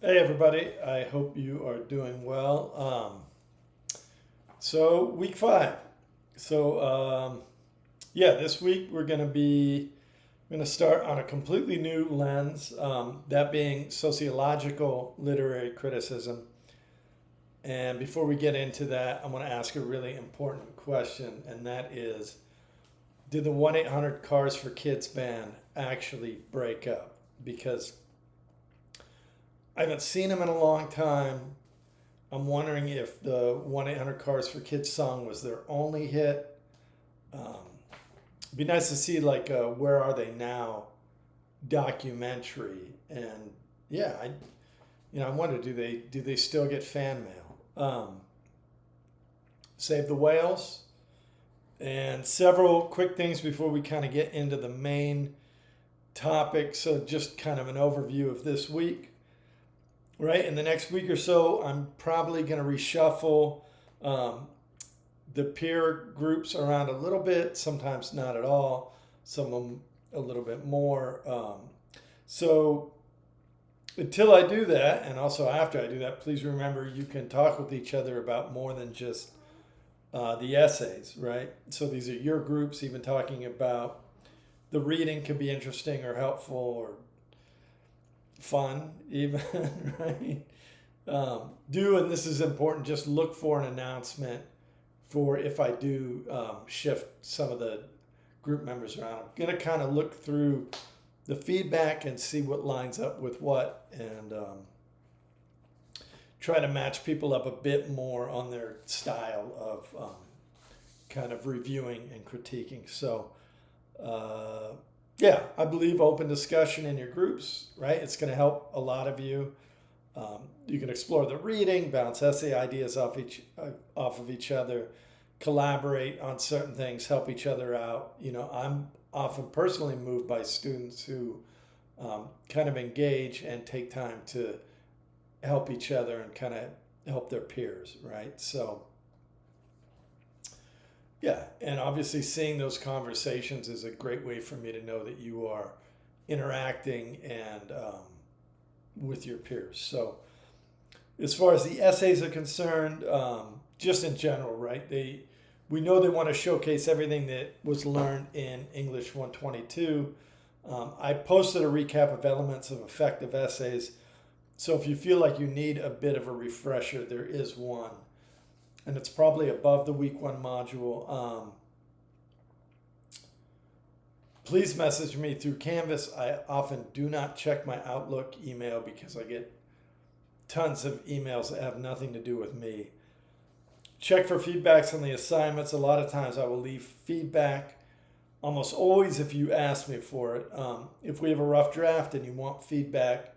Hey everybody, I hope you are doing well. So week 5. So this week we're going to start on a completely new lens, that being sociological literary criticism. And before we get into that, I want to ask a really important question, and that is, did the 1-800 Cars for Kids band actually break up? Because I haven't seen them in a long time. I'm wondering if the 1-800 Cars for Kids song was their only hit. It'd be nice to see like Where Are They Now documentary. And yeah, I wonder, do they still get fan mail? Save the Whales, and several quick things before we kind of get into the main topic. So just kind of an overview of this week. Right, in the next week or so, I'm probably going to reshuffle um, the peer groups around a little bit, sometimes not at all, some of them a little bit more. So until I do that, and also after I do that, please remember you can talk with each other about more than just the essays, right? So these are your groups, even talking about the reading can be interesting or helpful or fun, even, right? And this is important, just look for an announcement for if I do shift some of the group members around. I'm going to kind of look through the feedback and see what lines up with what, and try to match people up a bit more on their style of kind of reviewing and critiquing. So, I believe open discussion in your groups, right? It's going to help a lot of you. You can explore the reading, bounce essay ideas off of each other, collaborate on certain things, help each other out. I'm often personally moved by students who kind of engage and take time to help each other and kind of help their peers, right? So, yeah, and obviously seeing those conversations is a great way for me to know that you are interacting and with your peers. So, as far as the essays are concerned, just in general, right? We know they want to showcase everything that was learned in English 122. I posted a recap of elements of effective essays. So if you feel like you need a bit of a refresher, there is one, and it's probably above the week 1 module. Please message me through Canvas. I often do not check my Outlook email because I get tons of emails that have nothing to do with me. Check for feedbacks on the assignments. A lot of times I will leave feedback, almost always if you ask me for it. If we have a rough draft and you want feedback,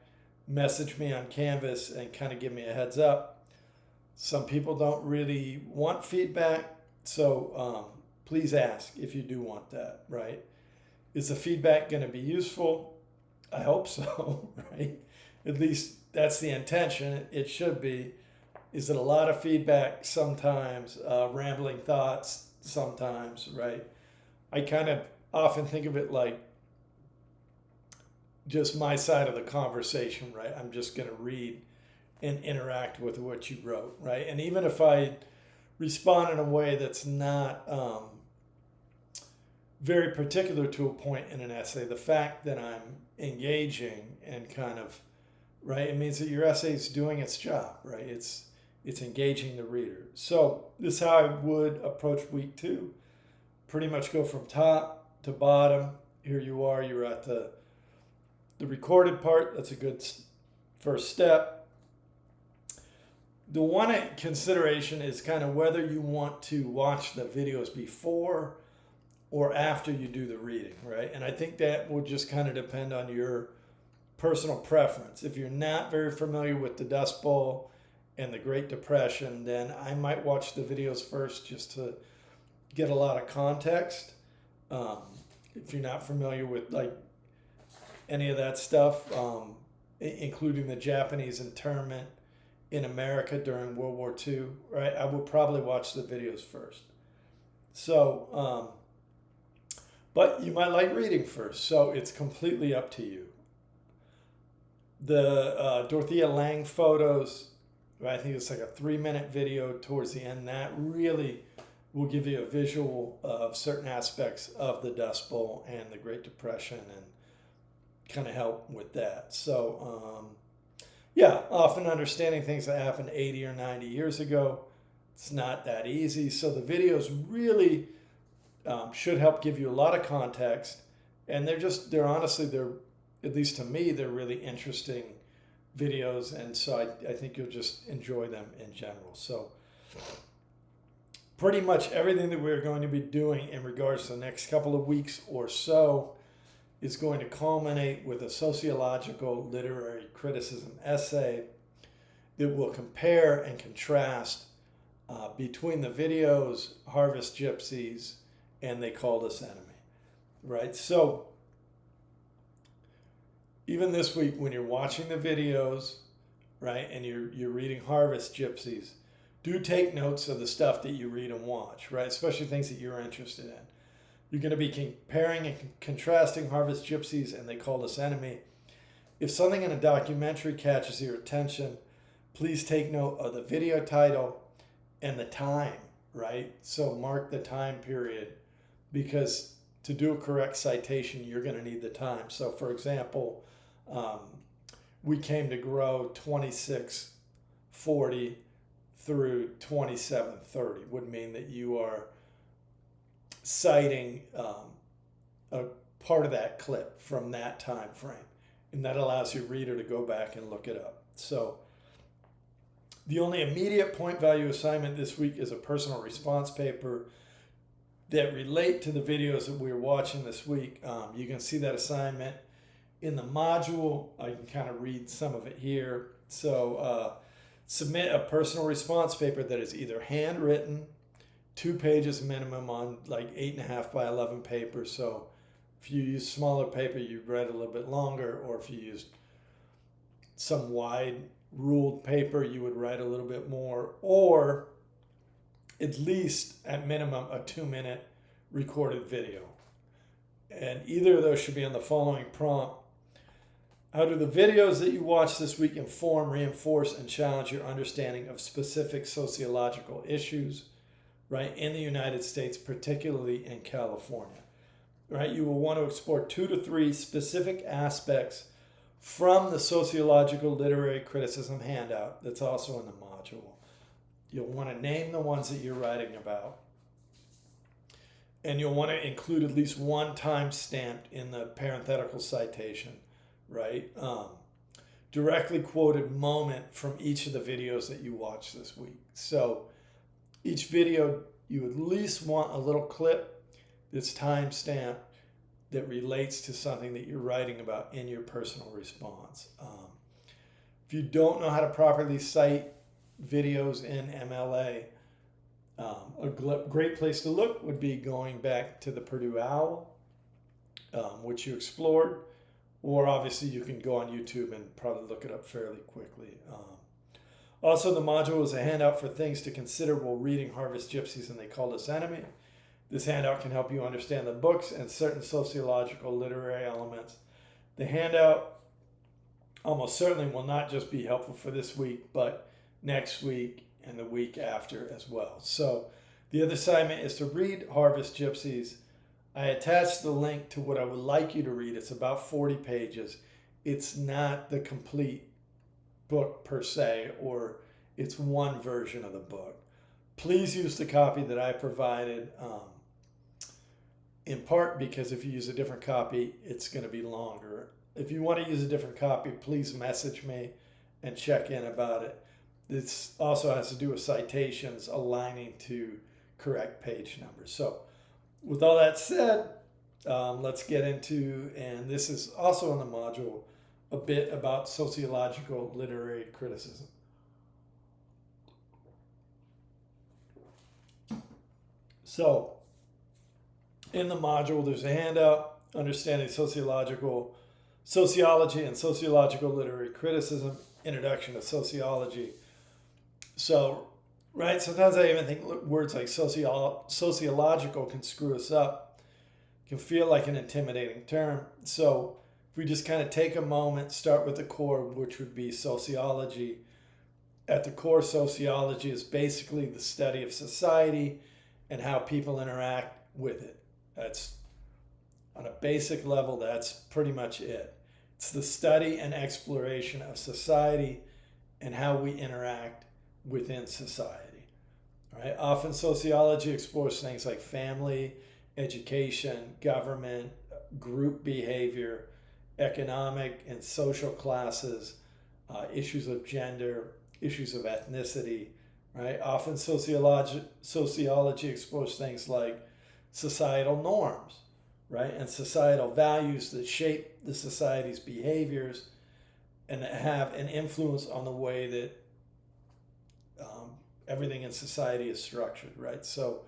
message me on Canvas and kind of give me a heads up. Some people don't really want feedback, so please ask if you do want that, right? Is the feedback going to be useful? I hope so, right? At least that's the intention. It should be. Is it a lot of feedback? Sometimes. Rambling thoughts? Sometimes, right? I kind of often think of it like just my side of the conversation, right? I'm just going to read and interact with what you wrote, right? And even if I respond in a way that's not very particular to a point in an essay, the fact that I'm engaging and kind of, right, it means that your essay is doing its job, right? It's engaging the reader. So this is how I would approach week 2. Pretty much go from top to bottom. Here you are. You're at the recorded part. That's a good first step. The one consideration is kind of whether you want to watch the videos before or after you do the reading, right? And I think that will just kind of depend on your personal preference. If you're not very familiar with the Dust Bowl and the Great Depression, then I might watch the videos first just to get a lot of context. If you're not familiar with like any of that stuff, including the Japanese internment in America during World War II, right? I would probably watch the videos first. So, but you might like reading first, so it's completely up to you. The Dorothea Lange photos, right? I think it's like a 3-minute video towards the end. That really will give you a visual of certain aspects of the Dust Bowl and the Great Depression and kind of help with that. So, yeah, often understanding things that happened 80 or 90 years ago, it's not that easy. So the videos really should help give you a lot of context. And they're honestly, at least to me, they're really interesting videos. And so I think you'll just enjoy them in general. So pretty much everything that we're going to be doing in regards to the next couple of weeks or so is going to culminate with a sociological literary criticism essay that will compare and contrast between the videos Harvest Gypsies and They Called Us Enemy, right? So even this week when you're watching the videos, right, and you're reading Harvest Gypsies, do take notes of the stuff that you read and watch, right? Especially things that you're interested in. You're going to be comparing and contrasting Harvest Gypsies and They Called Us Enemy. If something in a documentary catches your attention, please take note of the video title and the time, right? So mark the time period, because to do a correct citation, you're going to need the time. So for example, we came to grow 2640 through 2730 would mean that you are citing a part of that clip from that time frame, and that allows your reader to go back and look it up. So the only immediate point value assignment this week is a personal response paper that relate to the videos that we're watching this week. You can see that assignment in the module. I can kind of read some of it here. So submit a personal response paper that is either handwritten, 2 pages minimum on like 8.5 by 11 paper. So if you use smaller paper, you write a little bit longer, or if you used some wide ruled paper, you would write a little bit more, or at least at minimum a 2-minute recorded video. And either of those should be on the following prompt: how do the videos that you watch this week inform, reinforce, and challenge your understanding of specific sociological issues, right, in the United States, particularly in California, right? You will want to explore 2 to 3 specific aspects from the Sociological Literary Criticism handout that's also in the module. You'll want to name the ones that you're writing about, and you'll want to include at least one time stamped in the parenthetical citation, right? Directly quoted moment from each of the videos that you watch this week. So each video, you at least want a little clip that's time stamped that relates to something that you're writing about in your personal response. If you don't know how to properly cite videos in MLA, a great place to look would be going back to the Purdue OWL, which you explored, or obviously you can go on YouTube and probably look it up fairly quickly. Also, the module is a handout for things to consider while reading Harvest Gypsies and They Called Us Enemy. This handout can help you understand the books and certain sociological literary elements. The handout almost certainly will not just be helpful for this week, but next week and the week after as well. So the other assignment is to read Harvest Gypsies. I attached the link to what I would like you to read. It's about 40 pages. It's not the complete book per se, or it's one version of the book. Please use the copy that I provided, in part because if you use a different copy, it's going to be longer. If you want to use a different copy, please message me and check in about it. This also has to do with citations aligning to correct page numbers. So with all that said, let's get into, and this is also in the module, a bit about sociological literary criticism. So in the module, there's a handout, Understanding Sociology and Sociological Literary Criticism, Introduction to Sociology. So, right, sometimes I even think words like sociological can screw us up, can feel like an intimidating term. So if we just kind of take a moment, start with the core, which would be sociology. At the core, sociology is basically the study of society and how people interact with it. That's on a basic level, that's pretty much it. It's the study and exploration of society and how we interact within society. Right? Often sociology explores things like family, education, government, group behavior, economic and social classes, issues of gender, issues of ethnicity, right? Often sociology explores things like societal norms, right? And societal values that shape the society's behaviors and that have an influence on the way that everything in society is structured, right? So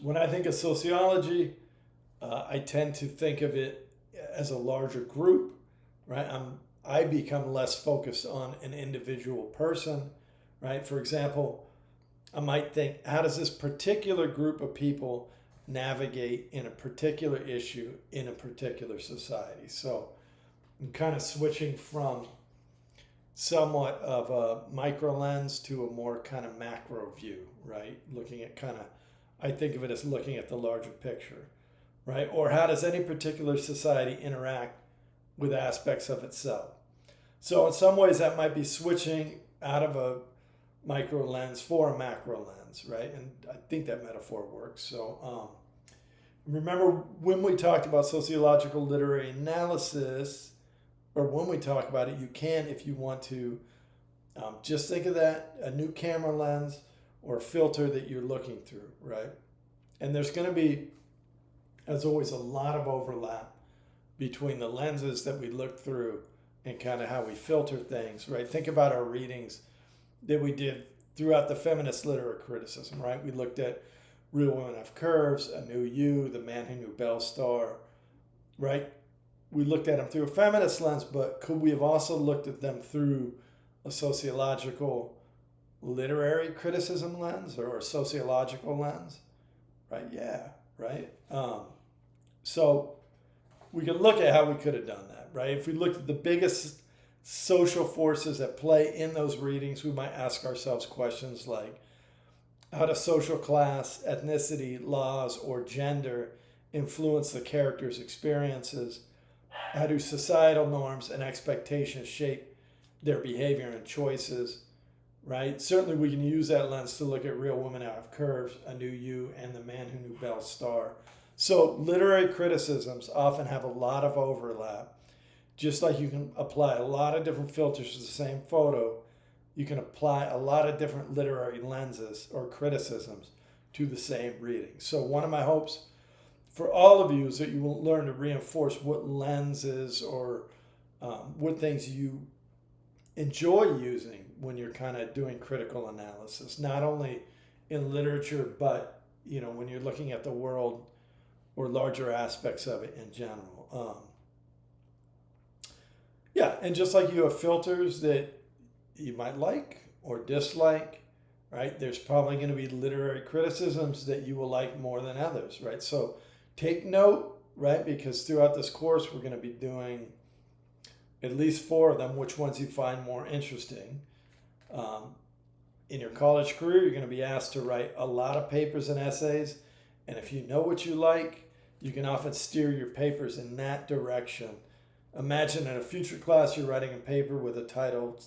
when I think of sociology, I tend to think of it as a larger group, right? I become less focused on an individual person, right? For example, I might think, how does this particular group of people navigate in a particular issue in a particular society? So I'm kind of switching from somewhat of a micro lens to a more kind of macro view, right? Looking at kind of, I think of it as looking at the larger picture, right? Or how does any particular society interact with aspects of itself? So in some ways that might be switching out of a micro lens for a macro lens, right? And I think that metaphor works. So remember when we talked about sociological literary analysis, or when we talk about it, you can, if you want to, just think of that, a new camera lens or a filter that you're looking through, right? And there's going to be, as always, a lot of overlap between the lenses that we look through and kind of how we filter things, right? Think about our readings that we did throughout the feminist literary criticism, right? We looked at Real Women Have Curves, A New You, The Man Who Knew Belle Starr, right? We looked at them through a feminist lens, but could we have also looked at them through a sociological literary criticism lens or a sociological lens, right? Yeah, right? So we could look at how we could have done that, right? If we looked at the biggest social forces at play in those readings, we might ask ourselves questions like, how does social class, ethnicity, laws, or gender influence the characters' experiences? How do societal norms and expectations shape their behavior and choices, right? Certainly we can use that lens to look at Real Women Have Curves, A New You, and The Man Who Knew Belle Starr. So literary criticisms often have a lot of overlap. Just like you can apply a lot of different filters to the same photo, you can apply a lot of different literary lenses or criticisms to the same reading. So one of my hopes for all of you is that you will learn to reinforce what lenses or what things you enjoy using when you're kind of doing critical analysis, not only in literature, but when you're looking at the world or larger aspects of it in general. Yeah, and just like you have filters that you might like or dislike, right? There's probably going to be literary criticisms that you will like more than others, right? So take note, right? Because throughout this course, we're going to be doing at least 4 of them, which ones you find more interesting. In your college career, you're going to be asked to write a lot of papers and essays. And if you know what you like, you can often steer your papers in that direction. Imagine in a future class, you're writing a paper with a title,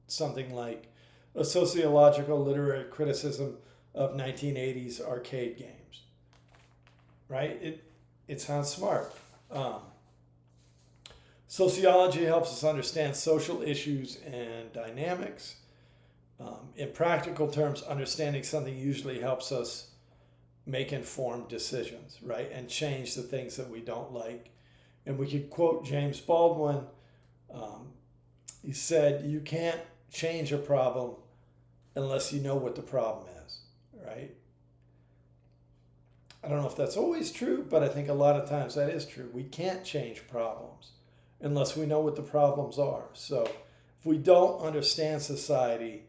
something like A Sociological Literary Criticism of 1980s Arcade Games, right? It sounds smart. Sociology helps us understand social issues and dynamics. In practical terms, understanding something usually helps us make informed decisions, right? And change the things that we don't like. And we could quote James Baldwin. He said, you can't change a problem unless you know what the problem is, right? I don't know if that's always true, but I think a lot of times that is true. We can't change problems unless we know what the problems are. So if we don't understand society,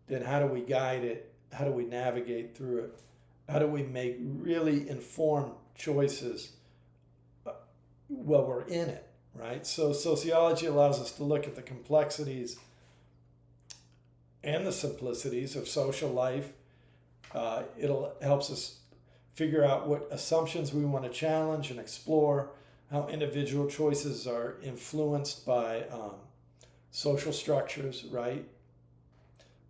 then how do we guide it? How do we navigate through it? How do we make really informed choices well, we're in it, right? So sociology allows us to look at the complexities and the simplicities of social life. It helps us figure out what assumptions we want to challenge and explore, how individual choices are influenced by social structures, right?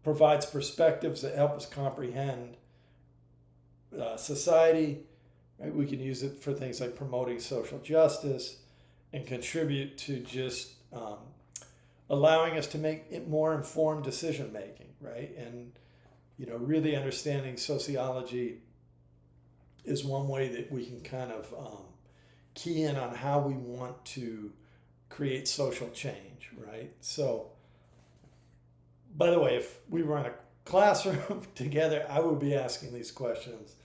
Provides perspectives that help us comprehend society. Right? We can use it for things like promoting social justice and contribute to just allowing us to make it more informed decision making, right? And really understanding sociology is one way that we can kind of key in on how we want to create social change, right? So, by the way, if we were in a classroom together, I would be asking these questions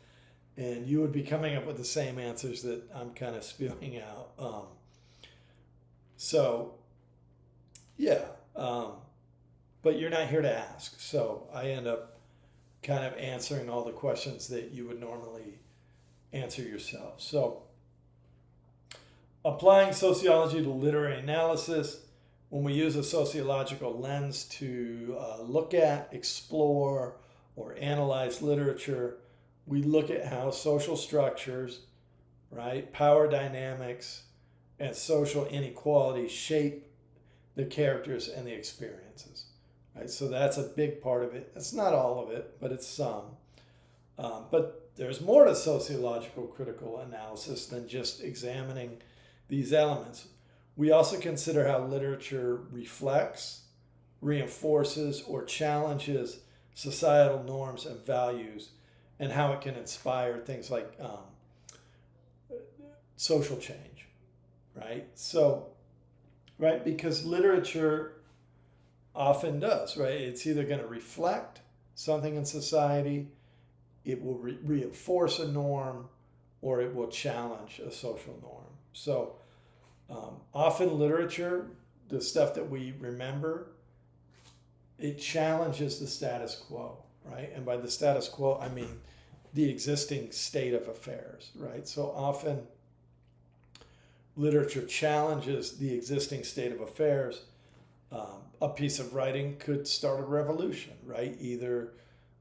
and you would be coming up with the same answers that I'm kind of spewing out. But you're not here to ask. So I end up kind of answering all the questions that you would normally answer yourself. So applying sociology to literary analysis, when we use a sociological lens to look at, explore, or analyze literature, we look at how social structures, right, power dynamics, and social inequality shape the characters and the experiences. Right? So that's a big part of it. It's not all of it, but it's some. But there's more to sociological critical analysis than just examining these elements. We also consider how literature reflects, reinforces, or challenges societal norms and values, and how it can inspire things like social change, right? So, right, because literature often does, right? It's either going to reflect something in society, it will reinforce a norm, or it will challenge a social norm. So often literature, the stuff that we remember, it challenges the status quo, right? And by the status quo, I mean the existing state of affairs, right? So often literature challenges the existing state of affairs. A piece of writing could start a revolution, right? Either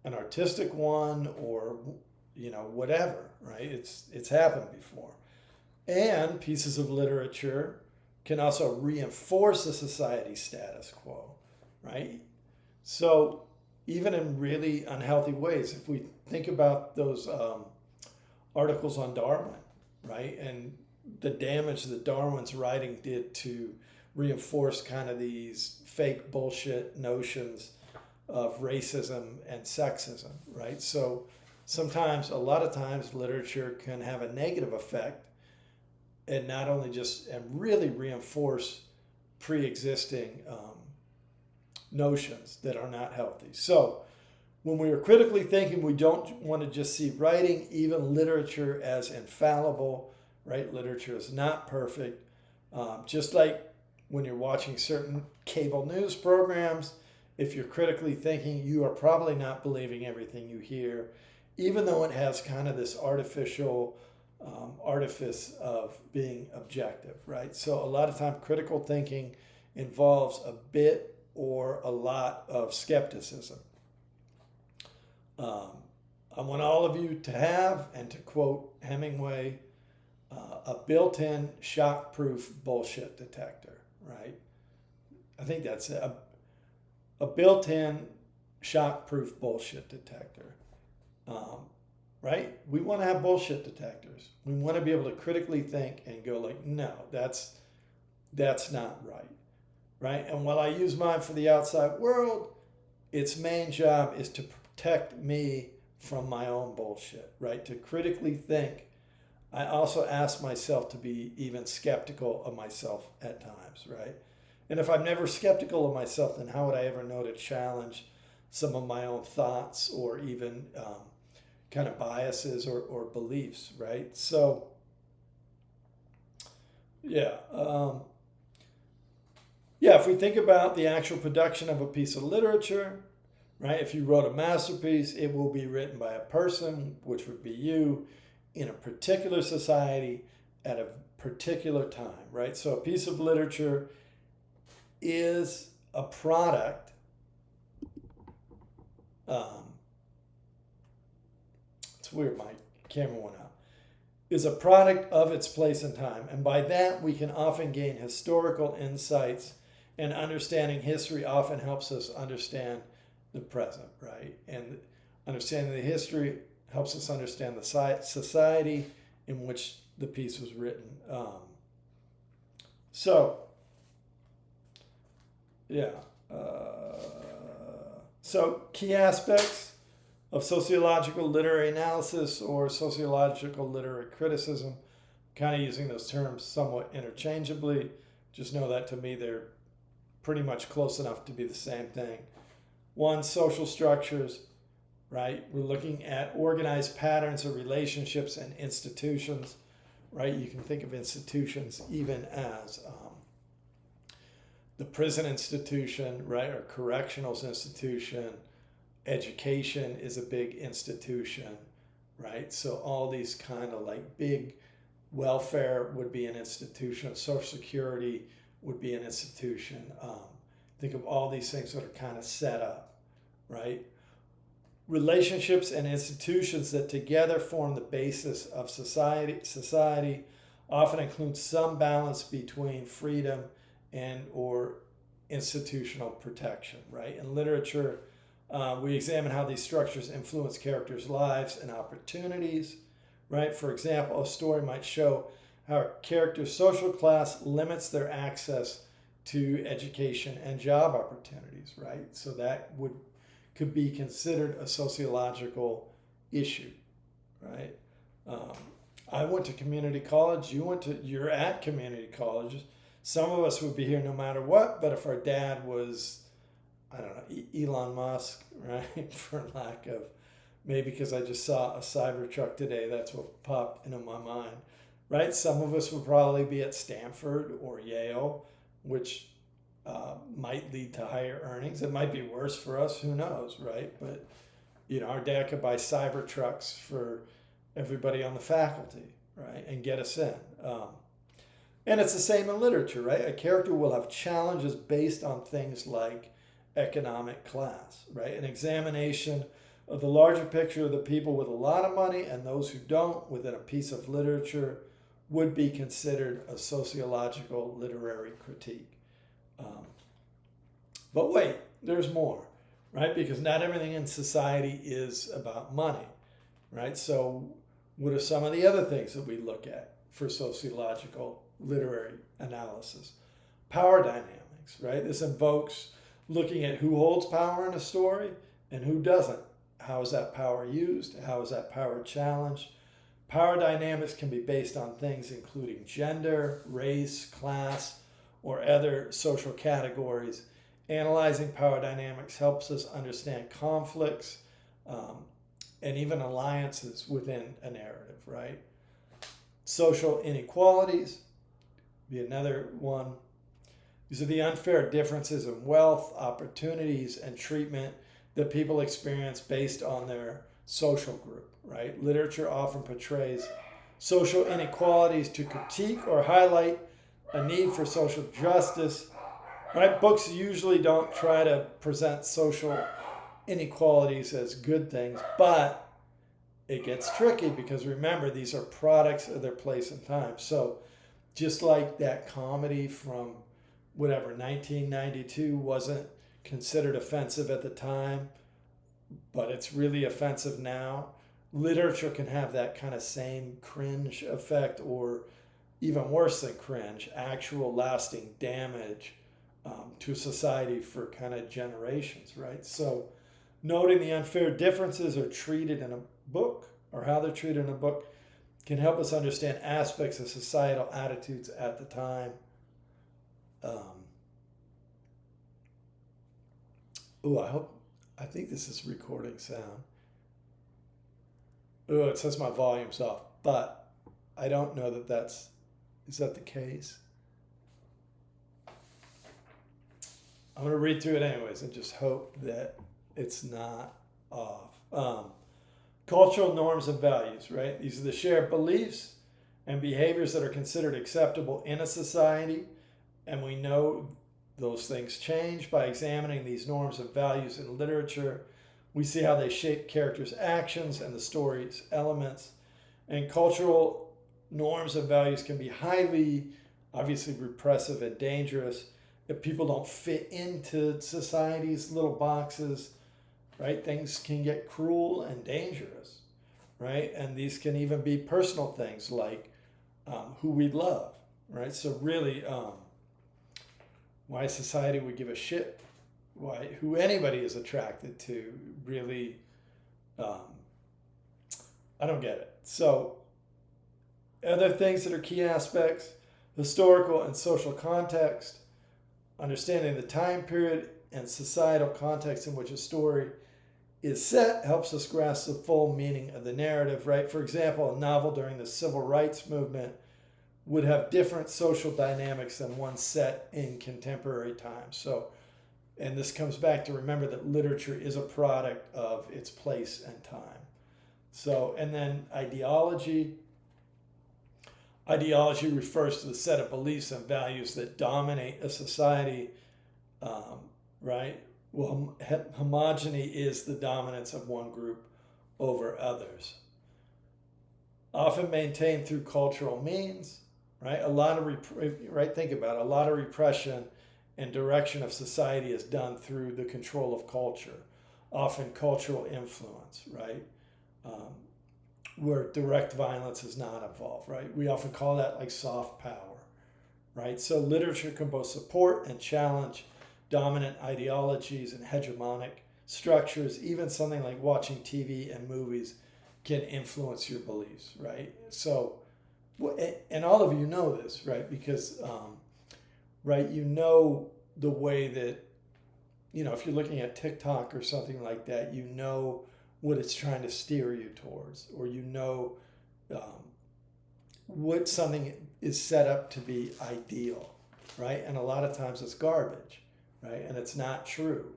an artistic one or whatever, right? It's happened before. And pieces of literature can also reinforce the society status quo, right? So even in really unhealthy ways, if we think about those articles on Darwin, right? And the damage that Darwin's writing did to reinforce kind of these fake bullshit notions of racism and sexism, right? So sometimes, a lot of times, literature can have a negative effect and not only and really reinforce pre-existing notions that are not healthy. So when we are critically thinking, we don't want to just see writing, even literature, as infallible, right? Literature is not perfect. Just like when you're watching certain cable news programs, if you're critically thinking, you are probably not believing everything you hear, even though it has kind of this artificial artifice of being objective, right? So a lot of time critical thinking involves a bit or a lot of skepticism. I want all of you to have, and to quote Hemingway, a built-in shock-proof bullshit detector, right? I think that's it. A built-in shock-proof bullshit detector, right? We want to have bullshit detectors. We want to be able to critically think and go like, no, that's not right, right? And while I use mine for the outside world, its main job is to protect me from my own bullshit, right? To critically think. I also ask myself to be even skeptical of myself at times, right? And if I'm never skeptical of myself, then how would I ever know to challenge some of my own thoughts or even kind of biases or beliefs, right? So, if we think about the actual production of a piece of literature, right? If you wrote a masterpiece, it will be written by a person, which would be you, in a particular society at a particular time, right? So a piece of literature is a product. It's weird, my camera went out. Is a product of its place and time. And by that, we can often gain historical insights, and understanding history often helps us understand the present, right? And understanding the history helps us understand the society in which the piece was written. So key aspects of sociological literary analysis or sociological literary criticism, kind of using those terms somewhat interchangeably. Just know that to me they're pretty much close enough to be the same thing. One, social structures, right? We're looking at organized patterns of relationships and institutions, right? You can think of institutions even as the prison institution, right? Or correctional institution. Education is a big institution, right? So all these kind of like big welfare would be an institution. Social Security would be an institution. Think of all these things that are kind of set up, right? Relationships and institutions that together form the basis of society often include some balance between freedom and or institutional protection, right? In literature, we examine how these structures influence characters' lives and opportunities, right? For example, a story might show how a character's social class limits their access to education and job opportunities, right? So that could be considered a sociological issue, right? I went to community college. You're at community colleges. Some of us would be here no matter what, but if our dad was, I don't know, Elon Musk, right? For lack of, maybe because I just saw a Cybertruck today, that's what popped into my mind, right? Some of us would probably be at Stanford or Yale, which might lead to higher earnings. It might be worse for us, who knows, right? But, our dad could buy Cybertrucks for everybody on the faculty, right? And get us in. And it's the same in literature, right? A character will have challenges based on things like economic class, right? An examination of the larger picture of the people with a lot of money and those who don't within a piece of literature would be considered a sociological literary critique. But wait, there's more, right? Because not everything in society is about money, right? So what are some of the other things that we look at for sociological literary analysis? Power dynamics, right? This invokes looking at who holds power in a story and who doesn't. How is that power used? How is that power challenged? Power dynamics can be based on things including gender, race, class, or other social categories. Analyzing power dynamics helps us understand conflicts and even alliances within a narrative, right? Social inequalities be another one. These are the unfair differences in wealth, opportunities, and treatment that people experience based on their social group, right? Literature often portrays social inequalities to critique or highlight a need for social justice, right? Books usually don't try to present social inequalities as good things, but it gets tricky because remember, these are products of their place and time. So just like that comedy from 1992 wasn't considered offensive at the time, but it's really offensive now. Literature can have that kind of same cringe effect, or even worse than cringe, actual lasting damage to society for kind of generations, right? So noting the unfair differences are treated in a book, or how they're treated in a book, can help us understand aspects of societal attitudes at the time. I think this is recording sound. It says my volume's off, but I don't know is that the case? I'm going to read through it anyways and just hope that it's not off. Cultural norms and values, right? These are the shared beliefs and behaviors that are considered acceptable in a society. And we know those things change by examining these norms and values in literature. We see how they shape characters' actions and the story's elements. And cultural norms and values can be highly, obviously, repressive and dangerous if people don't fit into society's little boxes, right? Things can get cruel and dangerous, right? And these can even be personal things like who we love, right? So really, why society would give a shit who anybody is attracted to, really, I don't get it. So other things that are key aspects: historical and social context, understanding the time period and societal context in which a story is set helps us grasp the full meaning of the narrative, right? For example, a novel during the civil rights movement would have different social dynamics than one set in contemporary times. So, and this comes back to remember that literature is a product of its place and time. So, and then ideology. Ideology refers to the set of beliefs and values that dominate a society, right? Well, homogeny is the dominance of one group over others. Often maintained through cultural means, right? Think about it. A lot of repression and direction of society is done through the control of culture, often cultural influence, right? Where direct violence is not involved, right? We often call that like soft power, right? So literature can both support and challenge dominant ideologies and hegemonic structures. Even something like watching TV and movies can influence your beliefs, right? So, and all of you know this, right? Because, right, you know the way that, if you're looking at TikTok or something like that, you know what it's trying to steer you towards, or what something is set up to be ideal, right? And a lot of times it's garbage, right? And it's not true.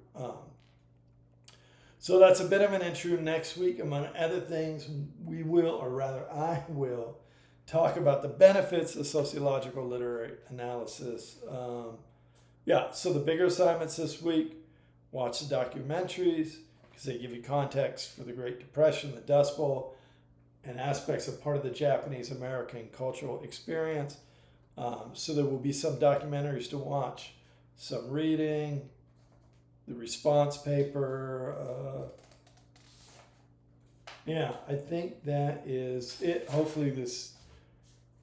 So that's a bit of an intro. Next week, among other things, I will talk about the benefits of sociological literary analysis. So the bigger assignments this week: watch the documentaries, because they give you context for the Great Depression, the Dust Bowl, and aspects of part of the Japanese-American cultural experience. So there will be some documentaries to watch, some reading, the response paper. I think that is it. Hopefully this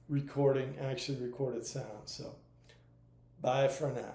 recording actually recorded sound. So bye for now.